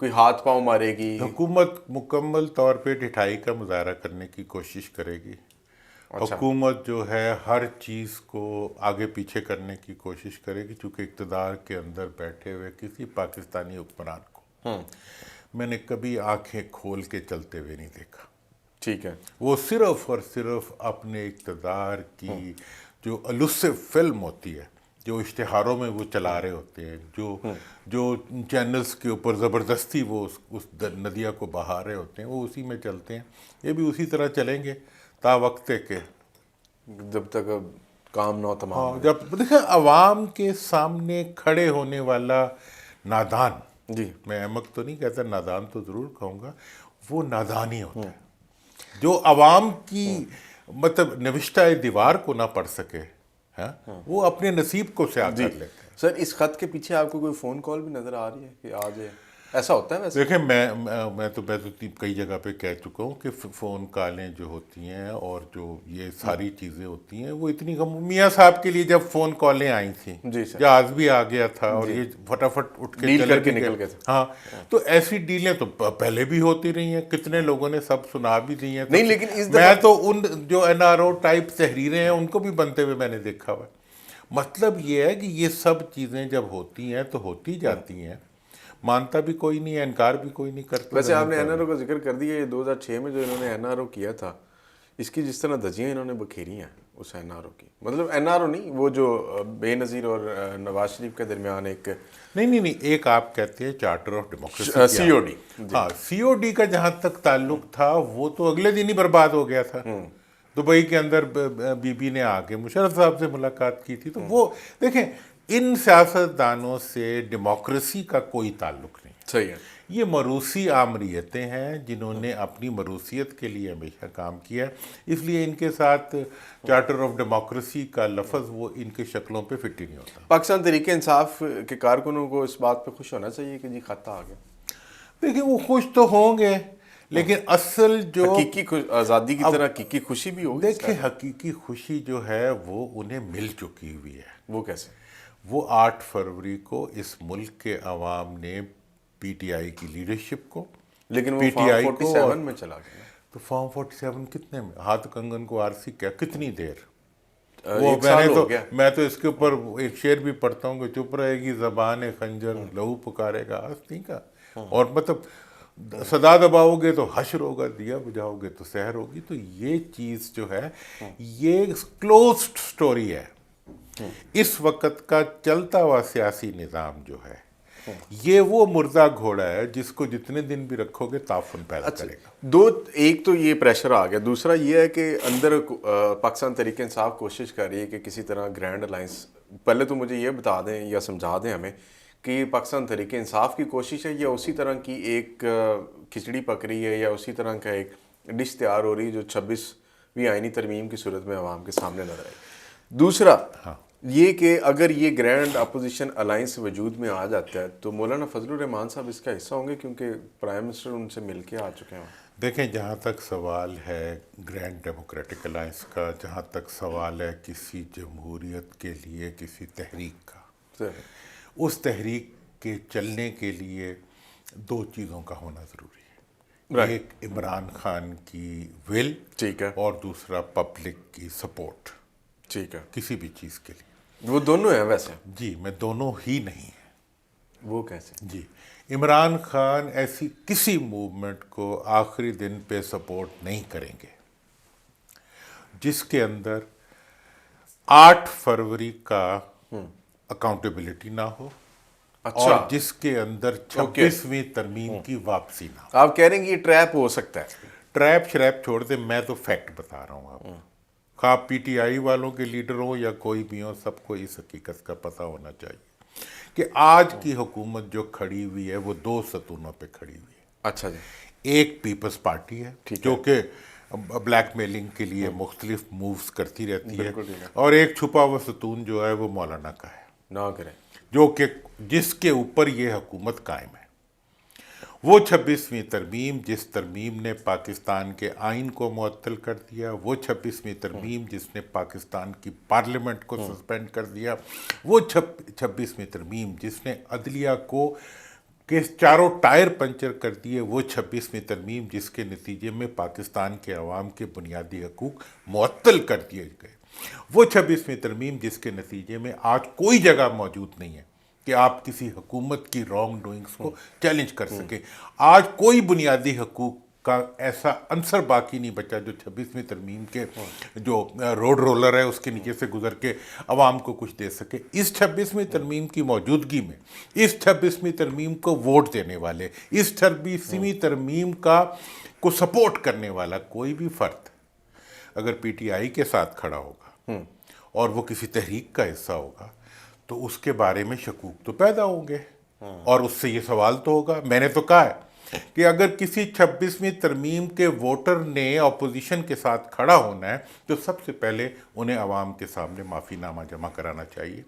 کوئی ہاتھ پاؤں مارے گی؟ حکومت مکمل طور پہ ڈھٹائی کا مظاہرہ کرنے کی کوشش کرے گی. حکومت جو ہے ہر چیز کو آگے پیچھے کرنے کی کوشش کرے گی، چونکہ اقتدار کے اندر بیٹھے ہوئے کسی پاکستانی حکمران کو میں نے کبھی آنکھیں کھول کے چلتے ہوئے نہیں دیکھا. ٹھیک ہے. وہ صرف اور صرف اپنے اقتدار کی جو الوسو فلم ہوتی ہے، جو اشتہاروں میں وہ چلا رہے ہوتے ہیں، جو چینلز کے اوپر زبردستی وہ اس ندیہ کو بہا رہے ہوتے ہیں، وہ اسی میں چلتے ہیں. یہ بھی اسی طرح چلیں گے تا وقت کے جب تک کام نہ تمام. ہاں، جب دیکھیں عوام کے سامنے کھڑے ہونے والا نادان، جی میں احمق تو نہیں کہتا، نادان تو ضرور کہوں گا، وہ نادان ہی ہوتا ہے جو عوام کی مطلب نوشتہ دیوار کو نہ پڑھ سکے. وہ اپنے نصیب کو سیاہ کر لیتے ہیں. سر اس خط کے پیچھے آپ کو کوئی فون کال بھی نظر آ رہی ہے کہ آ جائے؟ ایسا ہوتا ہے ویسے؟ دیکھیں میں تو کئی جگہ پہ کہہ چکا ہوں کہ فون کالیں جو ہوتی ہیں اور جو یہ ساری چیزیں ہوتی ہیں وہ اتنی میاں صاحب کے لیے جب فون کالیں آئی تھیں، جی سر، جہاز بھی آ گیا تھا اور یہ فٹافٹ اٹھ کے ڈیل کر کے نکل گئے. ہاں، تو ایسی ڈیلیں تو پہلے بھی ہوتی رہی ہیں، کتنے لوگوں نے سب سنا بھی دی ہیں. نہیں لیکن اس میں تو ان جو NRO ٹائپ تحریریں ہیں ان کو بھی بنتے ہوئے میں نے دیکھا ہوا. مطلب یہ ہے کہ یہ سب چیزیں جب ہوتی ہیں تو ہوتی جاتی ہیں، مانتا بھی کوئی نہیں ہے، انکار بھی کوئی نہیں کرتا. ویسے آپ نے NRO کا ذکر کر دیا. یہ 2006 میں جو انہوں نے NRO کیا تھا، اس کی جس طرح دھجیاں انہوں نے بکھیری ہیں اس NRO کی، مطلب NRO نہیں، وہ جو بے نظیر اور نواز شریف کے درمیان ایک نہیں ایک آپ کہتے ہیں چارٹر آف ڈیموکریسی، COD. ہاں، COD کا جہاں تک تعلق تھا وہ تو اگلے دن ہی برباد ہو گیا تھا. دبئی کے اندر بی بی نے آ کے مشرف صاحب سے ملاقات کی تھی. تو وہ دیکھیں ان سیاستدانوں سے ڈیموکریسی کا کوئی تعلق نہیں. صحیح ہے. یہ مروسی آمریتیں ہیں جنہوں نے اپنی مروسیت کے لیے ہمیشہ کام کیا ہے، اس لیے ان کے ساتھ چارٹر آف ڈیموکریسی کا لفظ وہ ان کے شکلوں پہ فٹ ہی نہیں ہوتا. پاکستان تحریک انصاف کے کارکنوں کو اس بات پہ خوش ہونا چاہیے کہ جی خط آ گیا. دیکھیں وہ خوش تو ہوں گے، لیکن اصل جو حقیقی آزادی کی طرح حقیقی خوشی بھی ہوگی. دیکھیں حقیقی خوشی جو ہے وہ انہیں مل چکی ہوئی ہے. وہ کیسے؟ وہ 8 فروری کو اس ملک کے عوام نے پی ٹی آئی کی لیڈرشپ کو، لیکن وہ فارم 47 میں چلا گیا. تو فارم 47 کتنے میں؟ ہاتھ کنگن کو آرسی کیا کتنی دیر؟ ایک سال ہو گیا. میں تو اس کے اوپر ایک شعر بھی پڑھتا ہوں کہ چپ رہے گی زبان خنجر، لہو پکارے گا ہستی کا. اور مطلب صدا دباؤ گے تو حشر ہوگا، دیا بجھاؤ گے تو سحر ہوگی. تو یہ چیز جو ہے یہ کلوزڈ سٹوری ہے. اس وقت کا چلتا ہوا سیاسی نظام جو ہے یہ وہ مردہ گھوڑا ہے جس کو جتنے دن بھی رکھو گے تعفن پیدا کرے گا. ایک تو یہ پریشر آ گیا. دوسرا یہ ہے کہ اندر پاکستان تحریک انصاف کوشش کر رہی ہے کہ کسی طرح گرینڈ الائنس. پہلے تو مجھے یہ بتا دیں یا سمجھا دیں ہمیں کہ یہ پاکستان تحریک انصاف کی کوشش ہے یا اسی طرح کی ایک کھچڑی پک رہی ہے یا اسی طرح کا ایک ڈش تیار ہو رہی ہے جو 26ویں آئینی ترمیم کی صورت میں عوام کے سامنے نظر آئے. دوسرا یہ کہ اگر یہ گرینڈ اپوزیشن الائنس وجود میں آ جاتا ہے تو مولانا فضل الرحمان صاحب اس کا حصہ ہوں گے کیونکہ پرائم منسٹر ان سے مل کے آ چکے ہیں. دیکھیں جہاں تک سوال ہے گرینڈ ڈیموکریٹک الائنس کا، جہاں تک سوال ہے کسی جمہوریت کے لیے کسی تحریک کا، اس تحریک کے چلنے کے لیے 2 چیزوں کا ہونا ضروری ہے. ایک عمران خان کی ول، ٹھیک ہے، اور دوسرا پبلک کی سپورٹ. ٹھیک ہے. کسی بھی چیز کے لیے وہ دونوں ہیں ویسے؟ جی میں دونوں ہی نہیں ہیں. وہ کیسے؟ جی عمران خان ایسی کسی موومنٹ کو آخری دن پہ سپورٹ نہیں کریں گے جس کے اندر 8 فروری کا اکاؤنٹیبلٹی نہ ہو اور جس کے اندر 26ویں ترمیم کی واپسی نہ ہو. آپ کہہ رہے ہیں کہ یہ ٹریپ ہو سکتا ہے؟ ٹریپ شریپ چھوڑ دیں، میں تو فیکٹ بتا رہا ہوں. آپ خواہ پی ٹی آئی والوں کے لیڈر ہوں یا کوئی بھی ہو، سب کو اس حقیقت کا پتہ ہونا چاہیے کہ آج کی حکومت جو کھڑی ہوئی ہے وہ 2 ستونوں پہ کھڑی ہوئی ہے. اچھا جی. ایک پیپلز پارٹی ہے جو کہ بلیک میلنگ کے لیے مختلف مووز کرتی رہتی ہے، اور ایک چھپا ہوا ستون جو ہے وہ مولانا کا ہے، نہ کریں، جو کہ جس کے اوپر یہ حکومت قائم ہے. وہ 26ویں ترمیم جس ترمیم نے پاکستان کے آئین کو معطل کر دیا، وہ 26ویں ترمیم جس نے پاکستان کی پارلیمنٹ کو سسپینڈ کر دیا، وہ 26ویں ترمیم جس نے عدلیہ کو کہ چاروں ٹائر پنچر کر دیے وہ 26ویں ترمیم جس کے نتیجے میں پاکستان کے عوام کے بنیادی حقوق معطل کر دیے گئے، وہ 26ویں ترمیم جس کے نتیجے میں آج کوئی جگہ موجود نہیں ہے کہ آپ کسی حکومت کی رانگ ڈوئنگس کو چیلنج کر سکیں۔ آج کوئی بنیادی حقوق کا ایسا عنصر باقی نہیں بچا جو 26ویں ترمیم کے جو روڈ رولر ہے اس کے نیچے سے گزر کے عوام کو کچھ دے سکے۔ اس 26ویں ترمیم کی موجودگی میں اس 26ویں ترمیم کو ووٹ دینے والے، اس 26ویں ترمیم کو سپورٹ کرنے والا کوئی بھی فرد اگر پی ٹی آئی کے ساتھ کھڑا ہوگا اور وہ کسی تحریک کا حصہ ہوگا تو اس کے بارے میں شکوک تو پیدا ہوں گے، اور اس سے یہ سوال تو ہوگا، میں نے تو کہا ہے کہ اگر کسی 26ویں ترمیم کے ووٹر نے اپوزیشن کے ساتھ کھڑا ہونا ہے تو سب سے پہلے انہیں عوام کے سامنے معافی نامہ جمع کرانا چاہیے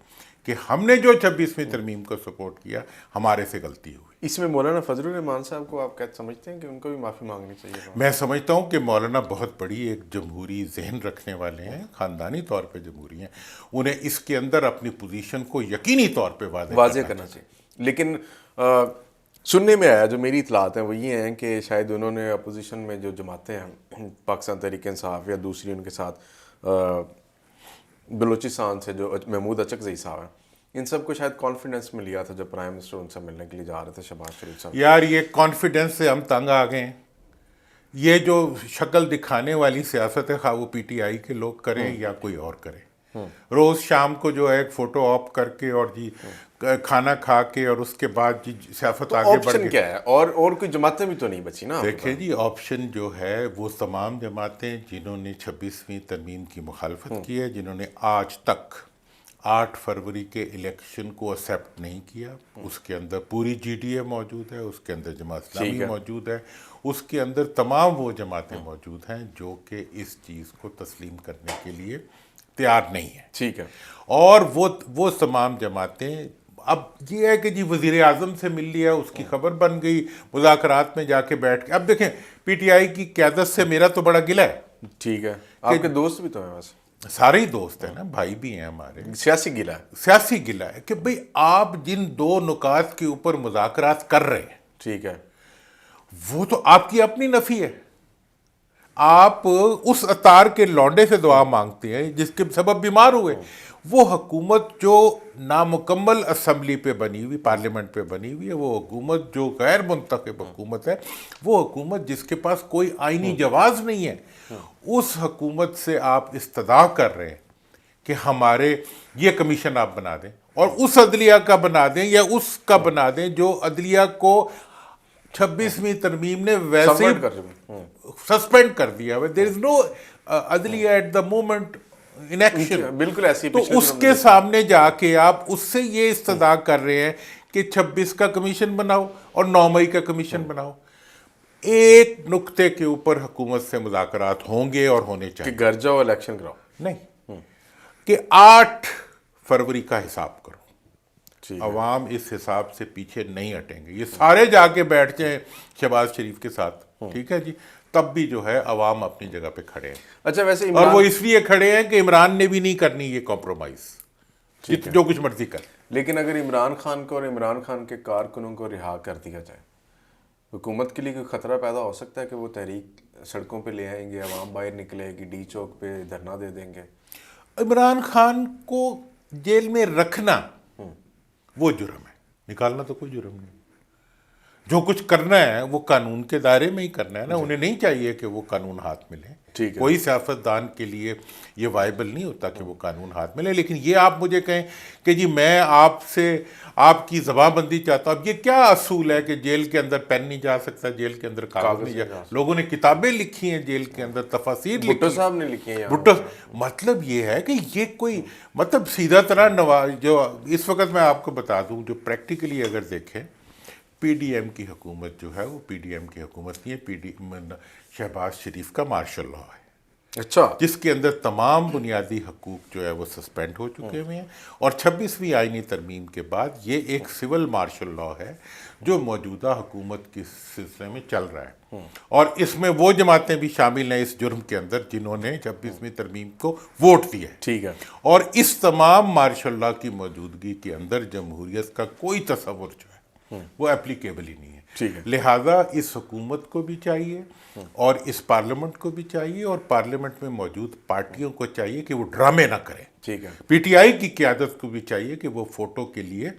کہ ہم نے جو 26ویں ترمیم کو سپورٹ کیا ہمارے سے غلطی ہوئی۔ اس میں مولانا فضل الرحمان صاحب کو آپ کہتے سمجھتے ہیں کہ ان کو بھی معافی مانگنی چاہیے؟ میں سمجھتا ہوں کہ مولانا بہت بڑی ایک جمہوری ذہن رکھنے والے ہیں، خاندانی طور پہ جمہوری ہیں، انہیں اس کے اندر اپنی پوزیشن کو یقینی طور پہ واضح کرنا چاہیے۔ لیکن سننے میں آیا، جو میری اطلاعات ہیں وہ یہ ہیں کہ شاید انہوں نے اپوزیشن میں جو جماعتیں ہیں، پاکستان تحریک انصاف یا دوسری ان کے ساتھ بلوچستان سے جو محمود اچکزئی صاحب ہیں، ان سب کو شاید کانفیڈنس میں لیا تھا جب پرائم منسٹر ان سے ملنے کے لیے جا رہے تھے شہباز شریف صاحب۔ یار یہ کانفیڈنس سے ہم تنگ آ گئے ہیں، یہ جو شکل دکھانے والی سیاست ہے، خواہ وہ پی ٹی آئی کے لوگ کریں یا کوئی اور کرے، روز شام کو جو ہے ایک فوٹو آپ کر کے اور جی کھانا کھا کے اور اس کے بعد جی سیاست آگے بڑھ آپشن کیا ہے؟ اور کوئی جماعتیں بھی تو نہیں بچی نا۔ دیکھیں جی، آپشن جو ہے وہ تمام جماعتیں جنہوں نے 26ویں ترمیم کی مخالفت کی ہے، جنہوں نے آج تک 8 فروری کے الیکشن کو ایکسیپٹ نہیں کیا، اس کے اندر پوری جی ڈی اے موجود ہے، اس کے اندر جماعت اسلامی موجود ہے، اس کے اندر تمام وہ جماعتیں موجود ہیں جو کہ اس چیز کو تسلیم کرنے کے لیے تیار نہیں ہیں۔ ٹھیک ہے۔ اور وہ تمام جماعتیں، اب یہ ہے کہ جی وزیر اعظم سے مل لیا، اس کی خبر بن گئی، مذاکرات میں جا کے بیٹھ کے، اب دیکھیں پی ٹی آئی کی قیادت سے میرا تو بڑا گلہ ہے۔ ٹھیک ہے، آپ کے دوست بھی تو ہیں ویسے؟ سارے ہی دوست ہیں نا، بھائی بھی ہیں ہمارے۔ سیاسی گلہ ہے؟ سیاسی گلہ ہے کہ بھئی آپ جن 2 نکات کے اوپر مذاکرات کر رہے ہیں، ٹھیک ہے، وہ تو آپ کی اپنی نفی ہے۔ آپ اس اطار کے لونڈے سے دعا مانگتے ہیں جس کے سبب بیمار ہوئے۔ وہ حکومت جو نامکمل اسمبلی پہ بنی ہوئی، پارلیمنٹ پہ بنی ہوئی ہے، وہ حکومت جو غیر منتخب حکومت ہے، وہ حکومت جس کے پاس کوئی آئینی جواز نہیں ہے، اس حکومت سے آپ استدعا کر رہے ہیں کہ ہمارے یہ کمیشن آپ بنا دیں، اور اس عدلیہ کا بنا دیں یا اس کا بنا دیں جو عدلیہ کو 26ویں ترمیم نے ویسے سسپینڈ کر دیا ہے۔ دیر از نو عدلیہ at the moment in action. بالکل ایسی تو اس کے سامنے جا کے آپ اس سے یہ استدعا کر رہے ہیں کہ 26 کا کمیشن بناؤ اور 9 مئی کا کمیشن بناؤ۔ ایک نقطے کے اوپر حکومت سے مذاکرات ہوں گے اور ہونے چاہیے کہ گھر جاؤ الیکشن کراؤ، نہیں کہ 8 فروری کا حساب کرو۔ عوام اس حساب سے پیچھے نہیں ہٹیں گے، یہ سارے جا کے بیٹھ جائیں شہباز شریف کے ساتھ، ٹھیک ہے جی، تب بھی جو ہے عوام اپنی جگہ پہ کھڑے ہیں۔ اچھا ویسے اور وہ اس لیے کھڑے ہیں کہ عمران نے بھی نہیں کرنی یہ کمپرومائز، جو کچھ مرضی کر۔ لیکن اگر عمران خان کو اور عمران خان کے کارکنوں کو رہا کر دیا جائے، حکومت کے لیے کوئی خطرہ پیدا ہو سکتا ہے کہ وہ تحریک سڑکوں پہ لے آئیں گے، عوام باہر نکلے گی، ڈی چوک پہ دھرنا دے دیں گے؟ عمران خان کو جیل میں رکھنا وہ جرم ہے، نکالنا تو کوئی جرم نہیں۔ جو کچھ کرنا ہے وہ قانون کے دائرے میں ہی کرنا ہے نا، انہیں نہیں چاہیے کہ وہ قانون ہاتھ میں لیں۔ کوئی سیاستدان کے لیے یہ وائبل نہیں ہوتا کہ وہ قانون ہاتھ میں لیں، لیکن یہ آپ مجھے کہیں کہ جی میں آپ سے آپ کی زباں بندی چاہتا ہوں، اب یہ کیا اصول ہے کہ جیل کے اندر پین نہیں جا سکتا، جیل کے اندر کاغذ نہیں جا، لوگوں نے کتابیں لکھی ہیں جیل کے اندر، تفاسیر لکھی، بھٹو صاحب نے لکھی ہیں، بھٹو، مطلب یہ ہے کہ یہ کوئی مطلب سیدھا طرح جو اس وقت میں آپ کو بتا دوں، جو پریکٹیکلی اگر دیکھیں، پی ڈی ایم کی حکومت جو ہے وہ پی ڈی ایم کی حکومت نہیں ہے، شہباز شریف کا مارشل لاء ہے، اچھا، جس کے اندر تمام بنیادی حقوق جو ہے وہ سسپینڈ ہو چکے ہوئے ہیں، اور 26ویں آئینی ترمیم کے بعد یہ ایک سول مارشل لاء ہے جو موجودہ حکومت کے سلسلے میں چل رہا ہے، اور اس میں وہ جماعتیں بھی شامل ہیں اس جرم کے اندر جنہوں نے 26ویں ترمیم کو ووٹ دیا ہے، ٹھیک ہے، اور اس تمام مارشل لاء کی موجودگی کے اندر جمہوریت کا کوئی تصور جو ہے وہ اپلیکیبل ہی نہیں ٹھیک ہے. ہے. لہٰذا اس حکومت کو بھی چاہیے اور اس پارلیمنٹ کو بھی چاہیے اور پارلیمنٹ میں موجود پارٹیوں کو چاہیے کہ وہ ڈرامے نہ کریں. ٹھیک ہے. پی ٹی آئی کی قیادت کو بھی چاہیے کہ وہ فوٹو کے لیے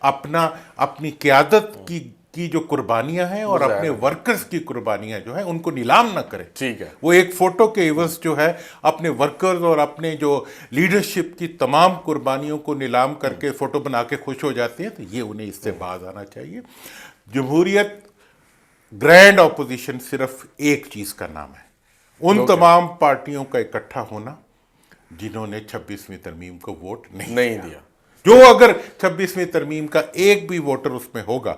اپنی قیادت کی جو قربانیاں ہیں اور اپنے ورکرز کی قربانیاں جو ہیں ان کو نیلام نہ کریں. ٹھیک ہے. وہ ایک فوٹو کے عوض جو ہے اپنے ورکرز اور اپنے جو لیڈرشپ کی تمام قربانیوں کو نیلام کر کے فوٹو بنا کے خوش ہو جاتے ہیں. تو یہ انہیں اس سے باز آنا چاہیے. جمہوریت گرینڈ اپوزیشن صرف ایک چیز کا نام ہے, ان تمام پارٹیوں کا اکٹھا ہونا جنہوں نے 26ویں ترمیم کو ووٹ نہیں دیا. جو اگر 26ویں ترمیم کا ایک بھی ووٹر اس میں ہوگا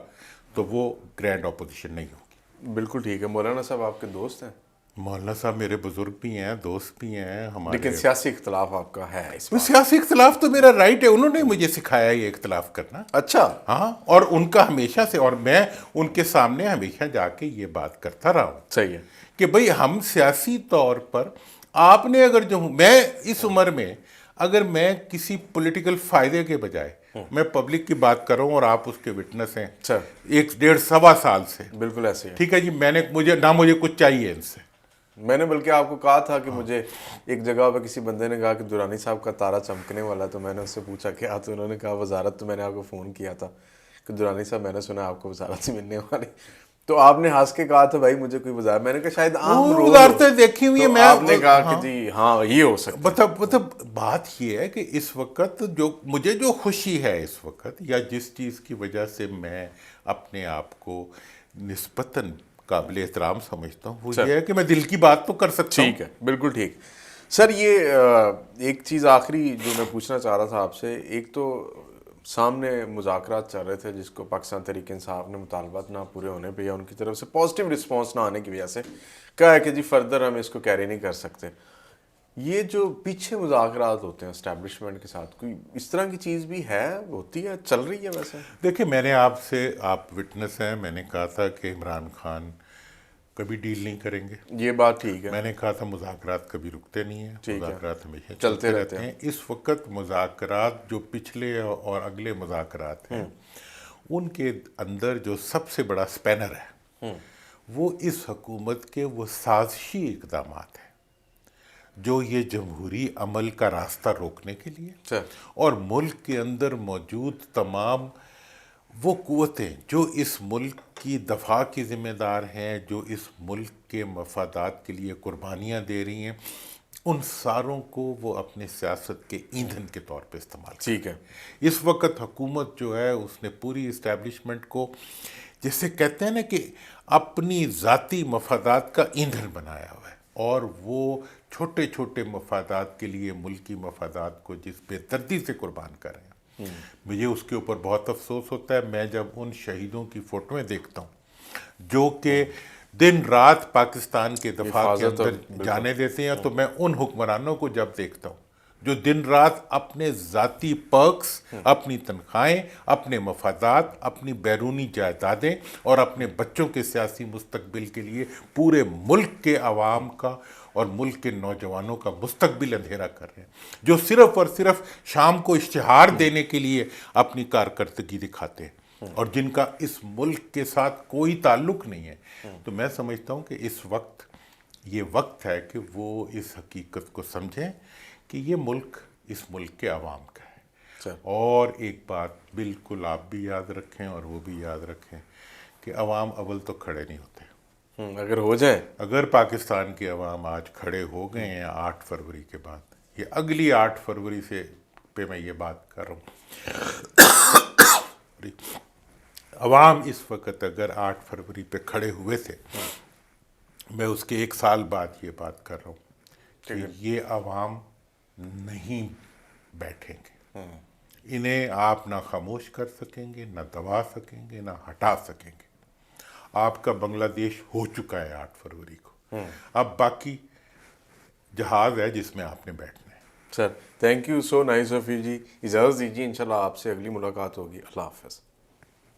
تو وہ گرینڈ اپوزیشن نہیں ہوگی. بالکل ٹھیک ہے. مولانا صاحب آپ کے دوست ہیں؟ مولانا صاحب میرے بزرگ بھی ہیں, دوست بھی ہیں ہمارے. لیکن سیاسی اختلاف آپ کا ہے اس میں سیاسی اختلاف تو میرا رائٹ ہے, انہوں نے مجھے سکھایا یہ اختلاف کرنا. اچھا. ہاں, اور ان کا ہمیشہ سے, اور میں ان کے سامنے ہمیشہ جا کے یہ بات کرتا رہا ہوں. صحیح ہے. کہ بھئی ہم سیاسی طور پر آپ نے اگر میں اس عمر میں اگر میں کسی پولیٹیکل فائدے کے بجائے میں پبلک کی بات کر رہا ہوں اور آپ اس کے وٹنس ہیں ایک 1.5-1.25 سال سے. بالکل ایسے ہے. ٹھیک ہے جی, مجھے کچھ چاہیے ان سے. میں نے بلکہ آپ کو کہا تھا کہ مجھے ایک جگہ پہ کسی بندے نے کہا کہ درانی صاحب کا تارا چمکنے والا, تو میں نے اس سے پوچھا کیا, تو انہوں نے کہا وزارت. تو میں نے آپ کو فون کیا تھا کہ درانی صاحب میں نے سنا آپ کو وزارت سے ملنے والی, تو آپ نے ہنس کے کہا تھا بھائی مجھے کوئی وزارت. میں نے کہا شاید عام روز وزارتیں دیکھی ہوئی ہیں. آپ نے کہا کہ جی ہاں یہ ہو سکتا ہے. مطلب بات یہ ہے کہ اس وقت مجھے جو خوشی ہے اس وقت, یا جس چیز کی وجہ سے میں اپنے آپ کو نسبتاً قابل احترام سمجھتا ہوں, وہ یہ ہے کہ میں دل کی بات تو کر سکتا ہوں. ٹھیک ہے, بالکل ٹھیک. سر یہ ایک چیز آخری جو میں پوچھنا چاہ رہا تھا آپ سے, ایک تو سامنے مذاکرات چل رہے تھے جس کو پاکستان تحریک انصاف نے مطالبات نہ پورے ہونے پہ یا ان کی طرف سے پازیٹیو رسپانس نہ آنے کی وجہ سے کہا ہے کہ جی فردر ہم اس کو کیری نہیں کر سکتے. یہ جو پیچھے مذاکرات ہوتے ہیں اسٹیبلشمنٹ کے ساتھ, کوئی اس طرح کی چیز بھی ہے, ہوتی ہے, چل رہی ہے ویسے؟ دیکھیں, میں نے آپ وٹنس ہیں, میں نے کہا تھا کہ عمران خان کبھی ڈیل نہیں کریں گے. یہ بات ٹھیک ہے. میں نے کہا تھا مذاکرات کبھی رکتے نہیں ہیں, مذاکرات ہمیشہ چلتے رہتے ہیں. اس وقت مذاکرات جو پچھلے اور اگلے مذاکرات ہیں ان کے اندر جو سب سے بڑا سپینر ہے وہ اس حکومت کے وہ سازشی اقدامات ہیں جو یہ جمہوری عمل کا راستہ روکنے کے لیے اور ملک کے اندر موجود تمام وہ قوتیں جو اس ملک کی دفاع کی ذمہ دار ہیں, جو اس ملک کے مفادات کے لیے قربانیاں دے رہی ہیں, ان ساروں کو وہ اپنے سیاست کے ایندھن کے طور پہ استعمال کریں. ٹھیک ہے. اس وقت حکومت جو ہے اس نے پوری اسٹیبلشمنٹ کو جسے کہتے ہیں نا کہ اپنی ذاتی مفادات کا ایندھن بنایا ہوا ہے, اور وہ چھوٹے چھوٹے مفادات کے لیے ملکی مفادات کو جس بے دردی سے قربان کر رہے ہیں. مجھے اس کے اوپر بہت افسوس ہوتا ہے. میں جب ان شہیدوں کی فوٹویں دیکھتا ہوں جو کہ دن رات پاکستان کے دفاع کے اندر جانے دیتے ہیں, تو میں ان حکمرانوں کو جب دیکھتا ہوں جو دن رات اپنے ذاتی پرکس, اپنی تنخواہیں, اپنے مفادات, اپنی بیرونی جائیدادیں اور اپنے بچوں کے سیاسی مستقبل کے لیے پورے ملک کے عوام کا اور ملک کے نوجوانوں کا مستقبل اندھیرا کر رہے ہیں, جو صرف اور صرف شام کو اشتہار دینے کے لیے اپنی کارکردگی دکھاتے ہیں اور جن کا اس ملک کے ساتھ کوئی تعلق نہیں ہے. تو میں سمجھتا ہوں کہ اس وقت یہ وقت ہے کہ وہ اس حقیقت کو سمجھیں کہ یہ ملک اس ملک کے عوام کا ہے. اور ایک بات بالکل آپ بھی یاد رکھیں اور وہ بھی یاد رکھیں کہ عوام اول تو کھڑے نہیں ہوتے. اگر ہو جائے, اگر پاکستان کے عوام آج کھڑے ہو گئے ہیں 8 فروری کے بعد, یہ اگلی 8 فروری سے پہ میں یہ بات کر رہا ہوں, عوام اس وقت اگر 8 فروری پہ کھڑے ہوئے تھے, میں اس کے 1 سال بعد یہ بات کر رہا ہوں کہ یہ عوام نہیں بیٹھیں گے. انہیں آپ نہ خاموش کر سکیں گے, نہ دبا سکیں گے, نہ ہٹا سکیں گے. آپ کا بنگلہ دیش ہو چکا ہے 8 فروری کو, اب باقی جہاز ہے جس میں آپ نے بیٹھنا ہے. Sir thank you so nice of you جی. اجازت دیجیے, انشاءاللہ آپ سے اگلی ملاقات ہوگی. اللہ حافظ.